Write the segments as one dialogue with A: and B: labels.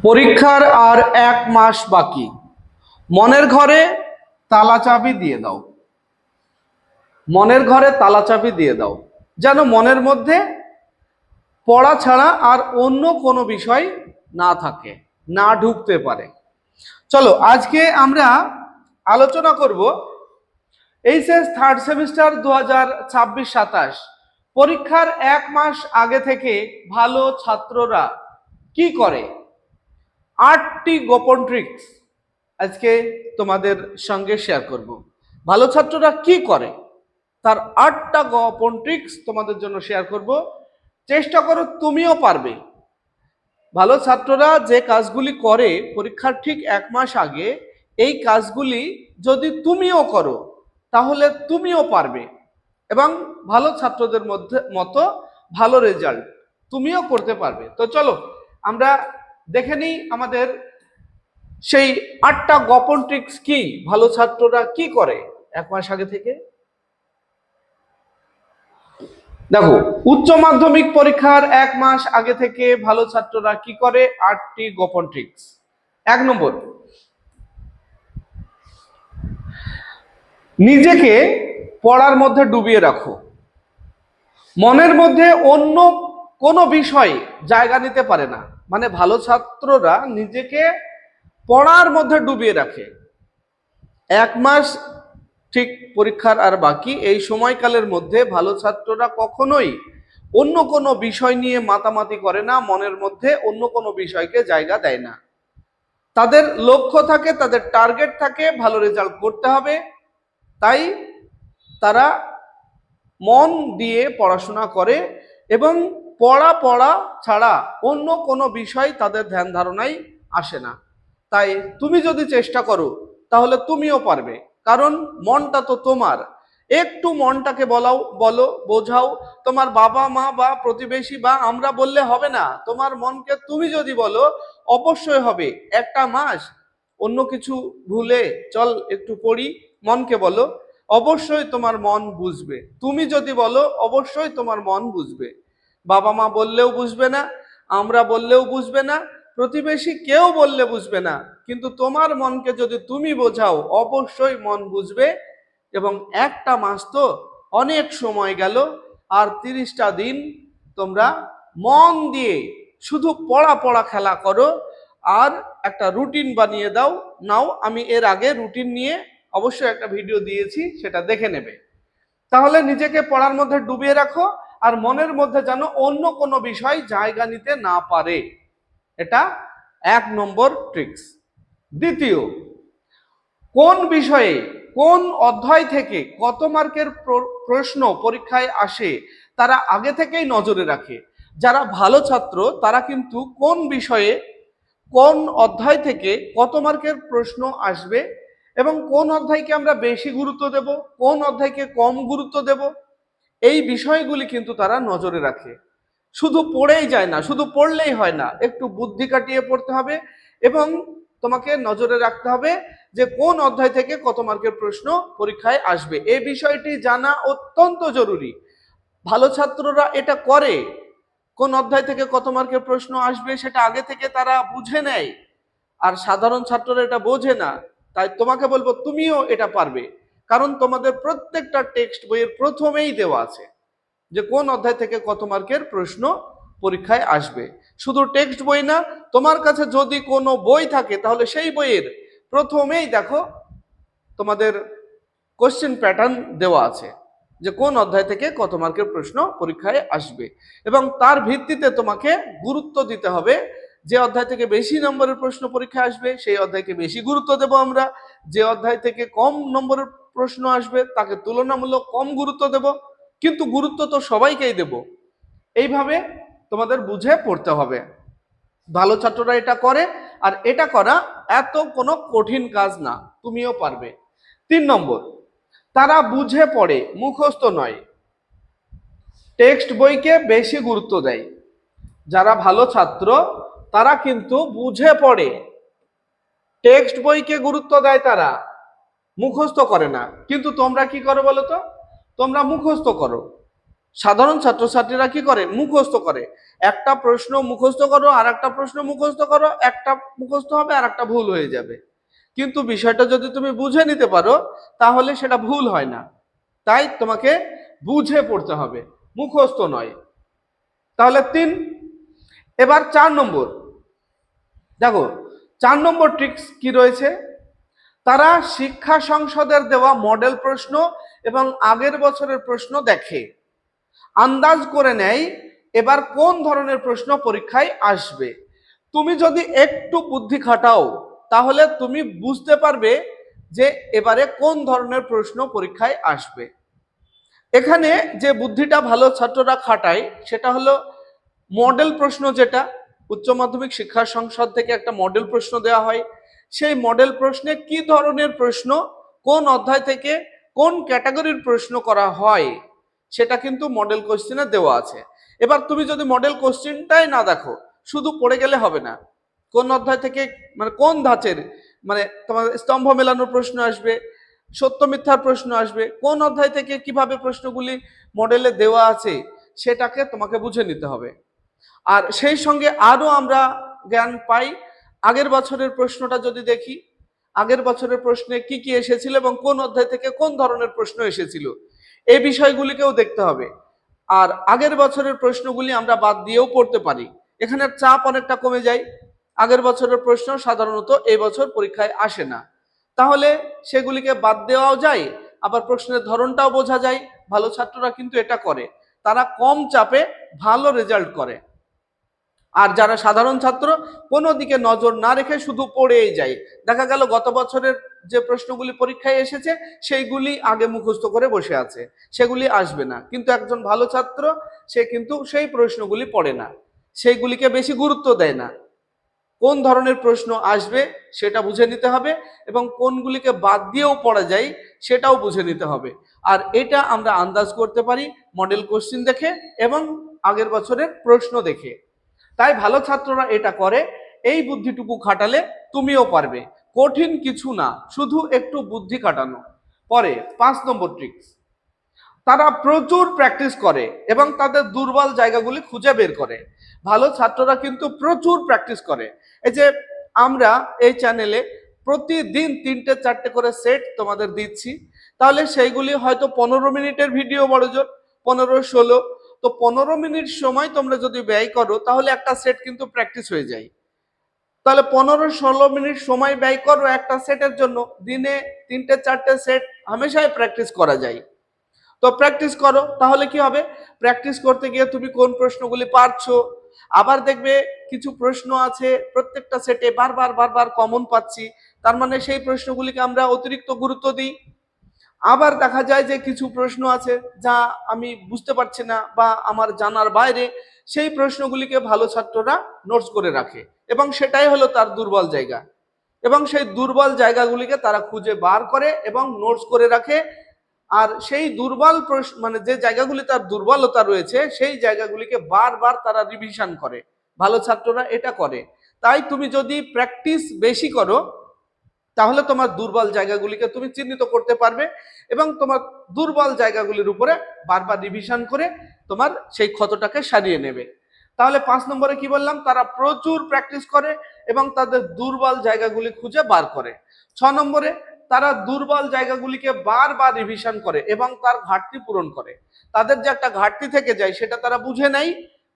A: পরীক্ষার আর 1 মাস বাকি। মনের ঘরে তালা চাবি দিয়ে দাও। মনের ঘরে তালা চাবি দিয়ে দাও, যেন মনের মধ্যে পড়া ছাড়া আর অন্য কোনো বিষয় না থাকে, না ঢুকতে পারে। চলো আজকে আমরা আলোচনা করব এইচএস থার্ড সেমিস্টার 2026-27 পরীক্ষার 1 মাস আগে থেকে ভালো ছাত্ররা কি করে। 8টি গোপন ট্রিক্স আজকে তোমাদের সঙ্গে শেয়ার করব। ভালো ছাত্ররা কি করে তার 8টা গোপন ট্রিক্স তোমাদের জন্য শেয়ার করব। চেষ্টা করো তুমিও পারবে। ভালো ছাত্ররা যে কাজগুলি করে পরীক্ষার ঠিক 1 মাস আগে, এই কাজগুলি যদি তুমিও করো তাহলে তুমিও পারবে এবং ভালো ছাত্রদের মতো ভালো রেজাল্ট তুমিও করতে পারবে। তো চলো আমরা দেখে নিই আমাদের সেই 8টা গোপন ট্রিক্স কি, ভালো ছাত্ররা কি করে 1 মাস আগে থেকে। দেখো, উচ্চ মাধ্যমিক পরীক্ষার 1 মাস আগে থেকে ভালো ছাত্ররা কি করে, 8টি গোপন ট্রিক্স। 1 নম্বর, নিজেকে পড়ার মধ্যে ডুবিয়ে রাখো। মনের মধ্যে অন্য কোনো বিষয় জায়গা নিতে পারে না। মানে ভালো ছাত্ররা নিজেকে পড়ার মধ্যে ডুবিয়ে রাখে। 1 মাস ঠিক পরীক্ষার আর বাকি, এই সময়কালের মধ্যে ভালো ছাত্ররা কখনোই অন্য কোনো বিষয় নিয়ে মাতামাতি করে না, মনের মধ্যে অন্য কোনো বিষয়কে জায়গা দেয় না। তাদের লক্ষ্য থাকে, তাদের টার্গেট থাকে, ভালো রেজাল্ট করতে হবে। তাই তারা মন দিয়ে পড়াশোনা করে এবং পড়া ছাড়া অন্য কোনো বিষয় তাদের ধ্যান ধারণায় আসে না। তাই তুমি যদি চেষ্টা করো তাহলে তুমিও পারবে, কারণ মনটা তো তোমার। একটু মনটাকে বলো, বোঝাও। তোমার বাবা মা বা প্রতিবেশী বা আমরা বললে হবে না, তোমার মনকে তুমি যদি বলো অবশ্যই হবে। 1 মাস অন্য কিছু ভুলে চল একটু পড়ি, মনকে বলো, অবশ্যই তোমার মন বুঝবে। তুমি যদি বলো অবশ্যই তোমার মন বুঝবে। বাবা মা বললেও বুঝবে না, আমরা বললেও বুঝবে না, প্রতিবেশী কেউ বললে বুঝবে না, কিন্তু তোমার মনকে যদি তুমি বোঝাও অবশ্যই মন বুঝবে। এবং 1 মাস তো অনেক সময় গেল, আর 30টা দিন তোমরা মন দিয়ে শুধু পড়া খেলা করো আর একটা রুটিন বানিয়ে নাও। আমি এর আগে রুটিন নিয়ে অবশ্যই একটা ভিডিও দিয়েছি, সেটা দেখে নেবে। তাহলে নিজেকে পড়ার মধ্যে ডুবিয়ে রাখো আর মনের মধ্যে যেন অন্য কোনো বিষয় জায়গা নিতে না পারে। এটা 1 নম্বর ট্রিক্স। দ্বিতীয়, কোন বিষয়ে কোন অধ্যায় থেকে কত মার্কের প্রশ্ন পরীক্ষায় আসে তারা আগে থেকেই নজরে রাখে। যারা ভালো ছাত্র তারা কিন্তু কোন বিষয়ে কোন অধ্যায় থেকে কত মার্কের প্রশ্ন আসবে এবং কোন অধ্যায়কে আমরা বেশি গুরুত্ব দেব, কোন অধ্যায়কে কম গুরুত্ব দেব, এই বিষয়গুলি কিন্তু তারা নজরে রাখে। শুধু পড়েই যায় না, শুধু পড়লেই হয় না, একটু বুদ্ধি কাটিয়ে পড়তে হবে এবং তোমাকে নজরে রাখতে হবে যে কোন অধ্যায় থেকে কত মার্কের প্রশ্ন পরীক্ষায় আসবে। এই বিষয়টি জানা অত্যন্ত জরুরি। ভালো ছাত্ররা এটা করে, কোন অধ্যায় থেকে কত মার্কের প্রশ্ন আসবে সেটা আগে থেকে তারা বুঝে নেয়, আর সাধারণ ছাত্ররা এটা বোঝে না। তাই তোমাকে বলবো তুমিও এটা পারবে, কারণ তোমাদের প্রত্যেকটা টেক্সট বইয়ের প্রথমেই দেওয়া আছে যে কোন অধ্যায় থেকে কত মার্কের প্রশ্ন পরীক্ষায় আসবে। শুধু টেক্সট বই না, তোমার কাছে যদি কোনো বই থাকে তাহলে সেই বইয়ের প্রথমেই দেখো তোমাদের কোশ্চেন প্যাটার্ন দেওয়া আছে যে কোন অধ্যায় থেকে কত মার্কের প্রশ্ন পরীক্ষায় আসবে, এবং তার ভিত্তিতে তোমাকে গুরুত্ব দিতে হবে। যে অধ্যায় থেকে বেশি নম্বরের প্রশ্ন পরীক্ষায় আসবে সেই অধ্যায়কে বেশি গুরুত্ব দেব আমরা, যে অধ্যায় থেকে কম নম্বরের প্রশ্ন আসবে তাকে তুলনামূলক কম গুরুত্ব দেব, কিন্তু গুরুত্ব তো সবাইকেই দেব। এইভাবে তোমাদের বুঝে পড়তে হবে। ভালো ছাত্ররা এটা করে, আর এটা করা এত কোনো কঠিন কাজ না, তুমিও পারবে। 3 নম্বর, তারা বুঝে পড়ে, মুখস্থ নয়। টেক্সট বইকে বেশি গুরুত্ব দেয়। যারা ভালো ছাত্র তারা কিন্তু বুঝে পড়ে, টেক্সট বইকে গুরুত্ব দেয়, তারা মুখস্থ করে না। কিন্তু তোমরা কি করো বলো তো, তোমরা মুখস্থ করো, সাধারণ ছাত্রছাত্রীরা কি করে, মুখস্থ করে। একটা প্রশ্ন মুখস্থ করো, আর একটা প্রশ্ন মুখস্থ করো, একটা মুখস্থ হবে আর একটা ভুল হয়ে যাবে। কিন্তু বিষয়টা যদি তুমি বুঝে নিতে পারো তাহলে সেটা ভুল হয় না। তাই তোমাকে বুঝে পড়তে হবে, মুখস্থ নয়। তাহলে 3। এবার 4 নম্বর দেখো, 4 নম্বর ট্রিক্স কি রয়েছে। তারা শিক্ষা সংসদের দেওয়া মডেল প্রশ্ন এবং আগের বছরের প্রশ্ন দেখে, আন্দাজ করে নেয় এবার কোন ধরনের প্রশ্ন পরীক্ষায় আসবে। তুমি যদি একটু বুদ্ধি খাটাও তাহলে তুমি বুঝতে পারবে যে এবারে কোন ধরনের প্রশ্ন পরীক্ষায় আসবে। এখানে যে বুদ্ধিটা ভালো ছাত্ররা খাটায় সেটা হলো মডেল প্রশ্ন, যেটা উচ্চ মাধ্যমিক শিক্ষা সংসদ থেকে একটা মডেল প্রশ্ন দেওয়া হয়। সেই মডেল প্রশ্নে কি ধরনের প্রশ্ন, কোন অধ্যায় থেকে কোন ক্যাটাগরির প্রশ্ন করা হয় সেটা কিন্তু মডেল কোশ্চেনে দেওয়া আছে। এবার তুমি যদি মডেল কোশ্চেনটাই না দেখো, শুধু পড়ে গেলে হবে না। কোন অধ্যায় থেকে, মানে কোন ধাঁচের, মানে তোমার স্তম্ভ মেলানোর প্রশ্ন আসবে, সত্য মিথ্যার প্রশ্ন আসবে, কোন অধ্যায় থেকে কিভাবে প্রশ্নগুলি মডেলে দেওয়া আছে সেটাকে তোমাকে বুঝে নিতে হবে। আর সেই সঙ্গে আরো আমরা জ্ঞান পাই, আগের বছরের প্রশ্নটা যদি দেখি, আগের বছরের প্রশ্নে কি কি এসেছিল এবং কোন অধ্যায় থেকে কোন ধরনের প্রশ্ন এসেছিল, এই বিষয়গুলিকেও দেখতে হবে। আর আগের বছরের প্রশ্নগুলি আমরা বাদ দিয়েও পড়তে পারি, এখানে চাপ অনেকটা কমে যায়। আগের বছরের প্রশ্ন সাধারণত এই বছর পরীক্ষায় আসে না, তাহলে সেগুলিকে বাদ দেওয়াও যায়, আবার প্রশ্নের ধরনটাও বোঝা যায়। ভালো ছাত্ররা কিন্তু এটা করে, তারা কম চাপে ভালো রেজাল্ট করে। আর যারা সাধারণ ছাত্র কোনো দিকে নজর না রেখে শুধু পড়েই যায়, দেখা গেল গত বছরের যে প্রশ্নগুলি পরীক্ষায় এসেছে সেইগুলি আগে মুখস্থ করে বসে আছে, সেগুলি আসবে না। কিন্তু একজন ভালো ছাত্র সে কিন্তু সেই প্রশ্নগুলি পড়ে না, সেইগুলিকে বেশি গুরুত্ব দেয় না। কোন ধরনের প্রশ্ন আসবে সেটা বুঝে নিতে হবে এবং কোনগুলিকে বাদ দিয়েও পড়া যায় সেটাও বুঝে নিতে হবে। আর এটা আমরা আন্দাজ করতে পারি মডেল কোশ্চেন দেখে এবং আগের বছরের প্রশ্ন দেখে। তাই ভালো ছাত্ররা এটা করে, এই বুদ্ধিটুকু খাটালে তুমিও পারবে, কঠিন কিছু না, শুধু একটু বুদ্ধি খাটানো। পরে 5 নম্বর ট্রিক্স, তারা প্রচুর প্র্যাকটিস করে এবং তাদের দুর্বল জায়গাগুলি খুঁজে বের করে। ভালো ছাত্ররা কিন্তু প্রচুর প্র্যাকটিস করে। এই যে আমরা এই চ্যানেলে প্রতিদিন 3টে-4টে করে সেট তোমাদের দিচ্ছি, তাহলে সেইগুলি হয়তো 15 মিনিটের ভিডিও, বড় জোর 15-16। তো 15 মিনিট সময় তোমরা যদি ব্যয় করো তাহলে একটা সেট কিন্তু প্র্যাকটিস হয়ে যায়। তাহলে 15-16 মিনিট সময় ব্যয় করো একটা সেটের জন্য, দিনে 3টে-4টে সেট হামেশাই প্র্যাকটিস করা যায়। তো প্র্যাকটিস করো, তাহলে কি হবে, প্র্যাকটিস করতে গিয়ে তুমি কোন প্রশ্নগুলি পারছো, আবার দেখবে কিছু প্রশ্ন আছে প্রত্যেকটা সেটে বারবার বারবার কমন পাচ্ছি, তার মানে সেই প্রশ্নগুলিকে আমরা অতিরিক্ত গুরুত্ব দিই। আবার দেখা যায় যে কিছু প্রশ্ন আছে যা আমি বুঝতে পারছি না বা আমার জানার বাইরে, সেই প্রশ্নগুলিকে ভালো ছাত্ররা নোটস করে রাখে এবং সেটাই হলো তার দুর্বল জায়গা। এবং সেই দুর্বল জায়গাগুলিকে তারা খুঁজে বার করে এবং নোটস করে রাখে। আর সেই দুর্বল প্রশ্ন, মানে যে জায়গাগুলি তার দুর্বলতা রয়েছে সেই জায়গাগুলিকে বারবার তারা রিভিশন করে। ভালো ছাত্ররা এটা করে। তাই তুমি যদি প্র্যাকটিস বেশি করো তাহলে তোমার দুর্বল জায়গাগুলিকে তুমি চিহ্নিত করতে পারবে এবং তোমার দুর্বল জায়গাগুলির উপরে বারবার রিভিশন করে তোমার সেই ক্ষতটাকে সারিয়ে নেবে। তাহলে 5 নম্বরে কি বললাম, তারা প্রচুর প্র্যাকটিস করে এবং তাদের দুর্বল জায়গাগুলি খুঁজে বার করে। 6 নম্বরে তারা দুর্বল জায়গাগুলিকে বারবার রিভিশন করে এবং তার ঘাটতি পূরণ করে। তাদের যে একটা ঘাটতি থেকে যায় সেটা তারা বুঝে নেয়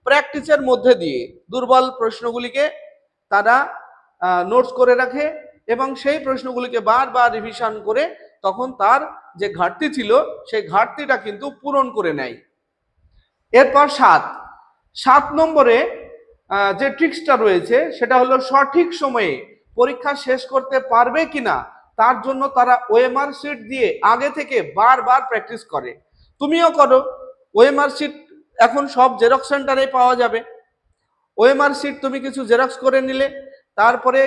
A: প্র্যাকটিসের মধ্যে দিয়ে। দুর্বল প্রশ্নগুলিকে তারা নোটস করে রাখে এবং সেই প্রশ্নগুলিকে বারবার রিভিশন করে তখন তার যে ঘাটতি ছিল সেই ঘাটতিটা কিন্তু পূরণ করে নেয়। এরপর 7 নম্বরে যে ট্রিক্সটা রয়েছে সেটা হলো সঠিক সময়ে পরীক্ষা শেষ করতে পারবে কিনা তার জন্য তারা ওএমআর শিট দিয়ে আগে থেকে বারবার প্র্যাকটিস করে। তুমিও করো, ওএমআর শিট এখন সব জেরক্স সেন্টারে পাওয়া যাবে। ওএমআর শিট তুমি কিছু জেরক্স করে নিলে, তারপরে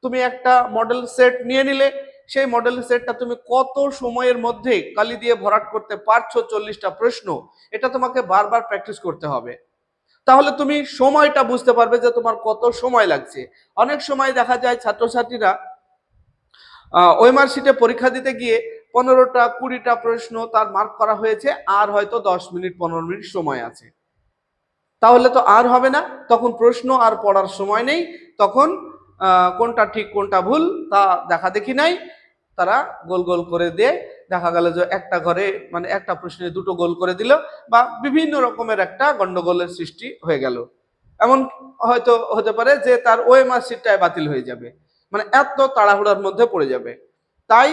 A: তুমি একটা মডেল সেট নিয়ে নিলে, সেই মডেল সেটটা তুমি কত সময়ের মধ্যে কালি দিয়ে ভরাট করতে পারছো 40টা প্রশ্ন, এটা তোমাকে বারবার প্র্যাকটিস করতে হবে। তাহলে তুমি সময়টা বুঝতে পারবে যে তোমার কত সময় লাগছে। অনেক সময় দেখা যায় ছাত্রছাত্রীরা ওএমআর শিটে পরীক্ষা দিতে গিয়ে 15টা 20টা প্রশ্ন তার মার্ক করা হয়েছে, আর হয়তো 10 মিনিট 15 মিনিট সময় আছে, তাহলে তো আর হবে না, তখন প্রশ্ন আর পড়ার সময় নেই, তখন কোনটা ঠিক কোনটা ভুল তা দেখা দেখি নাই, তারা গোল গোল করে দিয়ে দেখা গেল যে একটা ঘরে মানে একটা প্রশ্নে দুটো গোল করে দিল, বা বিভিন্ন রকমের একটা গন্ডগোলের সৃষ্টি হয়ে গেল। এমন হয়তো হতে পারে যে তার ওএমআর সিটটাই বাতিল হয়ে যাবে, মানে এত তাড়াহুড়ার মধ্যে পড়ে যাবে। তাই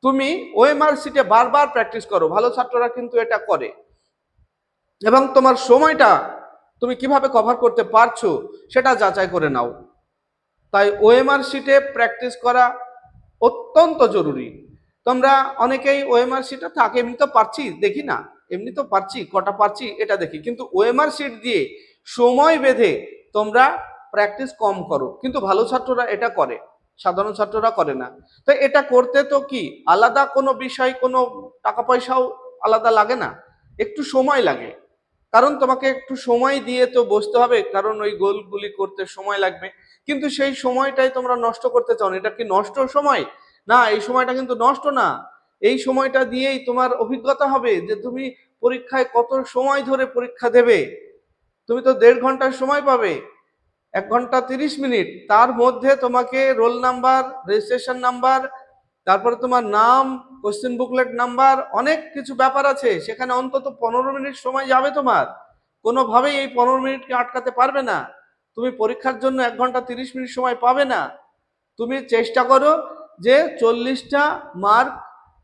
A: তুমি ওএমআর সিটে বারবার প্র্যাকটিস করো, ভালো ছাত্ররা কিন্তু এটা করে। এবং তোমার সময়টা তুমি কিভাবে কভার করতে পারছো সেটা যাচাই করে নাও। তাই ওএমআর শিটে প্র্যাকটিস করা অত্যন্ত জরুরি। তোমরা অনেকেই ওএমআর শিটে থাকে, এমনি তো পারছি দেখি না, এমনি তো পারছি কটা পারছি এটা দেখি, কিন্তু ওএমআর শিট দিয়ে সময় বেঁধে তোমরা প্র্যাকটিস কম করো, কিন্তু ভালো ছাত্ররা এটা করে, সাধারণ ছাত্ররা করে না। তো এটা করতে তো কি আলাদা কোনো বিষয়, কোনো টাকা পয়সাও আলাদা লাগে না, একটু সময় লাগে, কারণ তোমাকে একটু সময় দিয়ে তো বসতে হবে, কারণ ওই গোলগুলি করতে সময় লাগবে। কিন্তু সেই সময়টাই তোমরা নষ্ট করতে চাও না, এটা কি নষ্ট সময়? না, এই সময়টা কিন্তু নষ্ট না, এই সময়টা দিয়েই তোমার অভিজ্ঞতা হবে যে তুমি পরীক্ষায় কত সময় ধরে পরীক্ষা দেবে। তুমি তো 1.5 ঘন্টার সময় পাবে, 1 ঘন্টা 30 মিনিট, তার মধ্যে তোমাকে রোল নাম্বার, রেজিস্ট্রেশন নাম্বার, তারপরে তোমার নাম, কোশ্চেন বুকলেট নাম্বার, অনেক কিছু ব্যাপার আছে, সেখানে অন্তত 15 মিনিট সময় যাবে তোমার, কোনোভাবেই এই 15 মিনিটকে আটকাতে পারবে না। তুমি পরীক্ষার জন্য 1 ঘন্টা 30 মিনিট সময় পাবে না। তুমি চেষ্টা করো যে 40টা মার্ক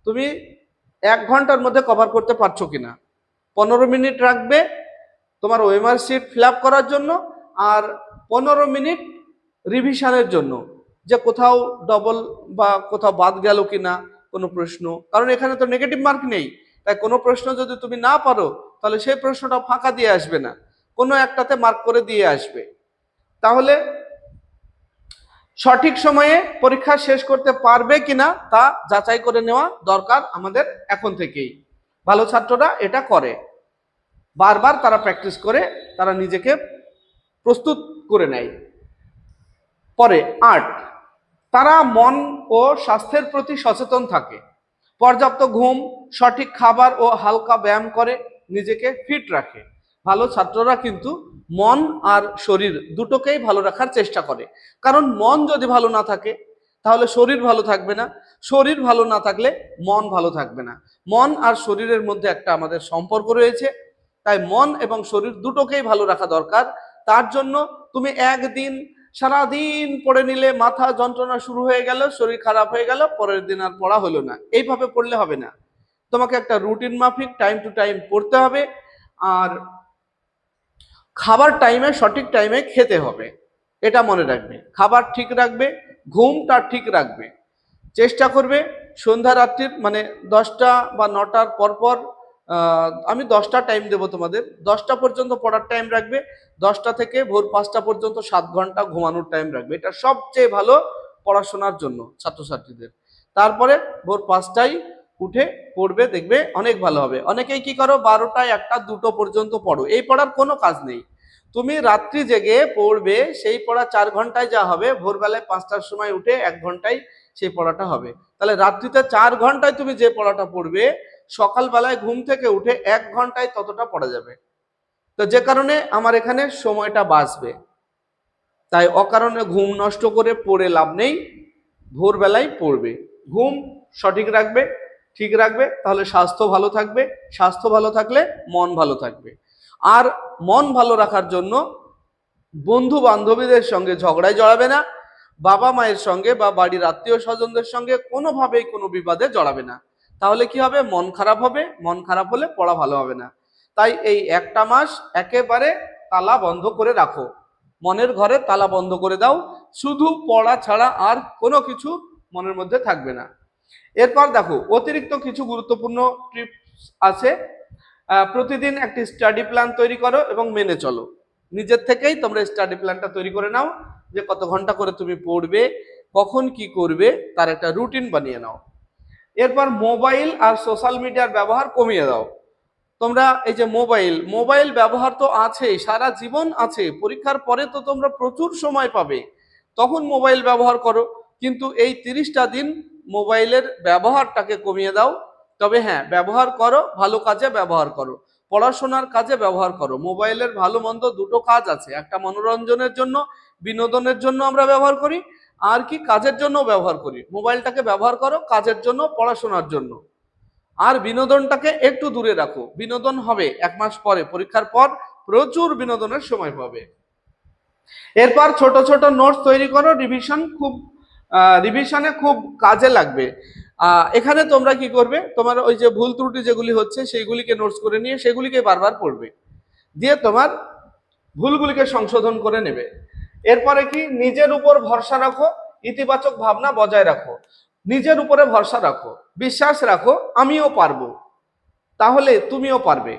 A: তুমি 1 ঘন্টার মধ্যে কভার করতে পারছো কিনা। 15 মিনিট রাখবে তোমার ওএমআর শিট ফিল আপ করার জন্য, আর 15 মিনিট রিভিশনের জন্য, যে কোথাও ডবল বা কোথাও বাদ গেল কিনা কোনো প্রশ্ন, কারণ এখানে তো নেগেটিভ মার্ক নেই। তাই কোনো প্রশ্ন যদি তুমি না পারো তাহলে সেই প্রশ্নটা ফাঁকা দিয়ে আসবে না, কোনো একটাতে মার্ক করে দিয়ে আসবে। তাহলে সঠিক সময়ে পরীক্ষা শেষ করতে পারবে কিনা তা যাচাই করে নেওয়া দরকার আমাদের এখন থেকেই। ভালো ছাত্ররা এটা করে, বারবার তারা প্র্যাকটিস করে তারা নিজেকে প্রস্তুত করে নেয়। পরে 8, তারা মন ও স্বাস্থ্যের প্রতি সচেতন থাকে, পর্যাপ্ত ঘুম, সঠিক খাবার ও হালকা ব্যায়াম করে নিজেকে ফিট রাখে। ভালো ছাত্ররা কিন্তু মন আর শরীর দুটোকেই ভালো রাখার চেষ্টা করে, কারণ মন যদি ভালো না থাকে তাহলে শরীর ভালো থাকবে না, শরীর ভালো না থাকলে মন ভালো থাকবে না। মন আর শরীরের মধ্যে একটা আমাদের সম্পর্ক রয়েছে, তাই মন এবং শরীর দুটোকেই ভালো রাখা দরকার। তার জন্য তুমি একদিন সারাদিন পড়ে নিলে মাথা যন্ত্রণা শুরু হয়ে গেল, শরীর খারাপ হয়ে গেল, পরের দিন আর পড়া হলো না, এইভাবে পড়লে হবে না। তোমাকে একটা রুটিন মাফিক টাইম টু টাইম পড়তে হবে, আর খাবার টাইমে সঠিক টাইমে খেতে হবে, এটা মনে রাখবে। খাবার ঠিক রাখবে, ঘুমটা ঠিক রাখবে, চেষ্টা করবে সন্ধ্যা রাত্রির মানে 10টা বা 9টার পরপর, আমি 10টা টাইম দেবো তোমাদের, 10টা পর্যন্ত পড়ার টাইম রাখবে, 10টা থেকে ভোর 5টা পর্যন্ত 7 ঘন্টা ঘুমানোর টাইম রাখবে, এটা সবচেয়ে ভালো পড়াশোনার জন্য ছাত্রছাত্রীদের। তারপরে ভোর 5টায় উঠে পড়বে, দেখবে অনেক ভালো হবে। অনেকেই কি করো 12টা 1টা 2টো পর্যন্ত পড়ো, এই পড়ার কোনো কাজ নেই। তুমি রাত্রি জেগে পড়বে, সেই পড়া 4 ঘন্টায় যা হবে ভোরবেলায় 5টার সময় উঠে 1 ঘন্টায় সেই পড়াটা হবে। তাহলে রাত্রিতে 4 ঘন্টায় তুমি যে পড়াটা পড়বে, সকালবেলায় ঘুম থেকে উঠে 1 ঘন্টায় ততটা পড়া যাবে। তো যে কারণে আমার এখানে সময়টা বাঁচবে, তাই অকারণে ঘুম নষ্ট করে পড়ে লাভ নেই, ভোরবেলায় পড়বে, ঘুম সঠিক রাখবে, ঠিক রাখবে, তাহলে স্বাস্থ্য ভালো থাকবে, স্বাস্থ্য ভালো থাকলে মন ভালো থাকবে। আর মন ভালো রাখার জন্য বন্ধু বান্ধবীদের সঙ্গে ঝগড়ায় জড়াবে না, বাবা মায়ের সঙ্গে বা বাড়ির আত্মীয় স্বজনদের সঙ্গে কোনোভাবেই কোনো বিবাদে জড়াবে না, তাহলে কি হবে মন খারাপ হবে, মন খারাপ হলে পড়া ভালো হবে না। তাই এই একটা মাস একেবারে তালা বন্ধ করে রাখো, মনের ঘরে তালা বন্ধ করে দাও, শুধু পড়া ছাড়া আর কোনো কিছু মনের মধ্যে থাকবে না। এরপর দেখো অতিরিক্ত কিছু গুরুত্বপূর্ণ টিপস আছে। প্রতিদিন একটি স্টাডি প্ল্যান তৈরি করো এবং মেনে চলো, নিজের থেকেই তোমরা স্টাডি প্ল্যানটা তৈরি করে নাও, যে কত ঘন্টা করে তুমি পড়বে, কখন কি করবে, তার একটা রুটিন বানিয়ে নাও। এরপর মোবাইল আর সোশ্যাল মিডিয়ার ব্যবহার কমিয়ে দাও। তোমরা এই যে মোবাইল ব্যবহার তো আছেই, সারা জীবন আছে, পরীক্ষার পরে তো তোমরা প্রচুর সময় পাবে, তখন মোবাইল ব্যবহার করো, কিন্তু এই 30টা দিন মোবাইলের ব্যবহারটাকে কমিয়ে দাও। তবে হ্যাঁ, ব্যবহার করো, ভালো কাজে ব্যবহার করো, পড়াশোনার কাজে ব্যবহার করো। মোবাইলের ভালো মন্দ দুটো কাজ আছে, একটা মনোরঞ্জনের জন্য, বিনোদনের জন্য আমরা ব্যবহার করি, আর কি কাজের জন্য ব্যবহার করি। মোবাইলটাকে ব্যবহার করো কাজের জন্য, পড়াশোনার জন্য। আর বিনোদনটাকে একটু দূরে রাখো। বিনোদন হবে 1 মাস পরে, পরীক্ষার পর প্রচুর বিনোদনের সময় পাবে। এরপর ছোট ছোট নোটস তৈরি করো, রিভিশনে খুব কাজে লাগবে। এখানে তোমরা কি করবে, তোমার ওই যে ভুল ত্রুটি যেগুলি হচ্ছে সেইগুলিকে নোটস করে নিয়ে সেগুলিকে বারবার পড়বে, দিয়ে তোমার ভুলগুলিকে সংশোধন করে নেবে। এরপরে কি, নিজের উপর ভরসা রাখো, ইতিবাচক ভাবনা বজায় রাখো। নিজের উপরে ভরসা রাখো, বিশ্বাস রাখো আমিও পারবো, তাহলে তুমিও পারবে।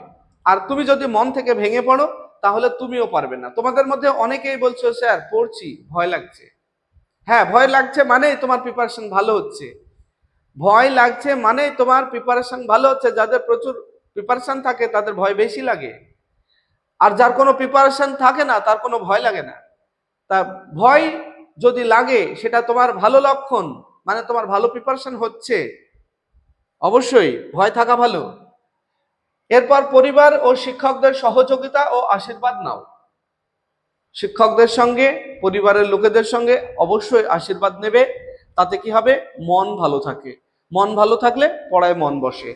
A: আর তুমি যদি মন থেকে ভেঙে পড়ো তাহলে তুমিও পারবে না। তোমাদের মধ্যে অনেকেই বলছো স্যার পড়ছি ভয় লাগছে। হ্যাঁ, ভয় লাগছে মানেই তোমার প্রিপারেশন ভালো হচ্ছে। ভয় লাগছে মানেই তোমার প্রিপারেশন ভালো হচ্ছে। যাদের প্রচুর প্রিপারেশন থাকে তাদের ভয় বেশি লাগে, আর যার কোনো প্রিপারেশন থাকে না তার কোনো ভয় লাগে না। তা ভয় যদি লাগে সেটা তোমার ভালো লক্ষণ, মানে তোমার ভালো প্রিপারেশন হচ্ছে। অবশ্যই ভয় থাকা ভালো। এরপর পরিবার ও শিক্ষকদের সহযোগিতা ও আশীর্বাদ নাও। শিক্ষকদের সঙ্গে, পরিবারের লোকেদের সঙ্গে অবশ্যই আশীর্বাদ নেবে। তাতে কি হবে, মন ভালো থাকে। মন ভালো থাকলে পড়ায় মন বসে।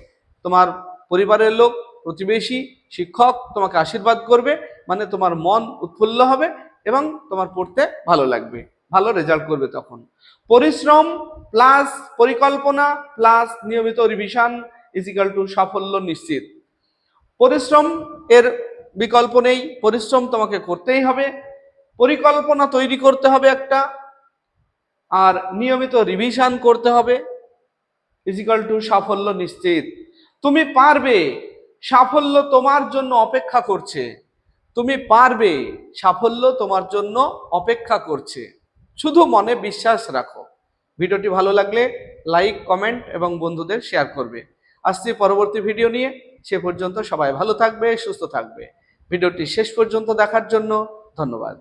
A: তোমার পরিবারের লোক, প্রতিবেশী, শিক্ষক তোমাকে আশীর্বাদ করবে, মানে তোমার মন উৎফুল্ল হবে এবং তোমার পড়তে ভালো লাগবে, ভালো রেজাল্ট করবে তখন। পরিশ্রম প্লাস পরিকল্পনা প্লাস নিয়মিত রিভিশন ইজিক্যাল টু সাফল্য নিশ্চিত। পরিশ্রম এর বিকল্প নেই, পরিশ্রম তোমাকে করতেই হবে, পরিকল্পনা তৈরি করতে হবে একটা, আর নিয়মিত রিভিশন করতে হবে, ইজিক্যাল টু সাফল্য নিশ্চিত। তুমি পারবে, সাফল্য তোমার জন্য অপেক্ষা করছে। তুমি পারবে, সাফল্য তোমার জন্য অপেক্ষা করছে। শুধু মনে বিশ্বাস রাখো। ভিডিওটি ভালো লাগলে লাইক, কমেন্ট এবং বন্ধুদের শেয়ার করবে। আসছি পরবর্তী ভিডিও নিয়ে। সে পর্যন্ত সবাই ভালো থাকবে, সুস্থ থাকবে। ভিডিওটি শেষ পর্যন্ত দেখার জন্য ধন্যবাদ।